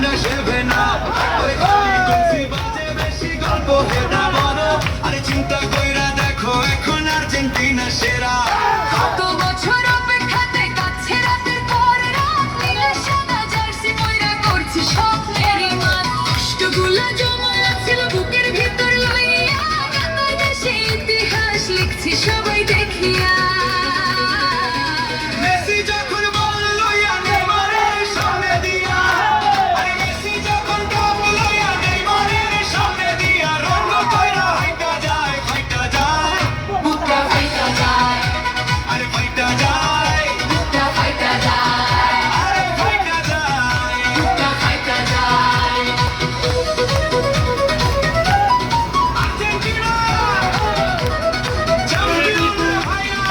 ঠান্ডা সেবে না ওই কলসি বাজে বেশি গল্প হেটা বড় আরে চিন্তা কইরা দেখো এখন আর্জেন্টিনা সেরা কত বছর অপেক্ষাতে কাছে রাতের পর রাত নীলে সাদা জার্সি পয়রা করছি স্বপ্নেরই মাঠ কষ্টগুলো জমা ছিল বুকের ভিতর লইয়া কাতার দেশে ইতিহাস লিখছি সবাই দেখিয়া মেসি যখন বল লইয়া নেইমারের সামনে দিয়া আরে মেসি যখন বল লইয়া নেইমারের সামনে দিয়া রঙ্গ কইরা হাইটা যায় বুকটা ফাইটা যায় আরে ফাইটা যায় বুকটা ফাইটা যায় আরে ফাইটা যায় বুকটা ফাইটা যায় আর্জেন্টিনা চ্যাম্পিয়ন ভাইয়া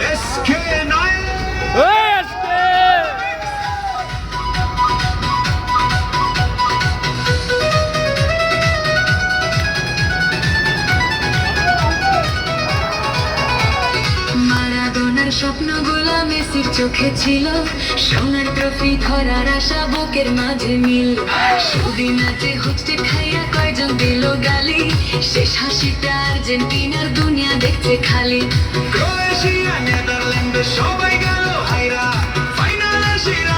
এসকে নাইন মারাদোনার স্বপ্নগুলো মেসির চোখে ছিল সোনার ট্রফি ধরার আশা বুকের মাঝে মিল সুদি ম্যাচে হুচটে খাইয়া কয়জন দিল গালি শেষ হাসিটা আর্জেন্টিনার দুনিয়া দেখছে খালি ক্রোয়েশিয়া নেদারল্যান্ড সবাই গেল হাইরা ফাইনাল আসিরা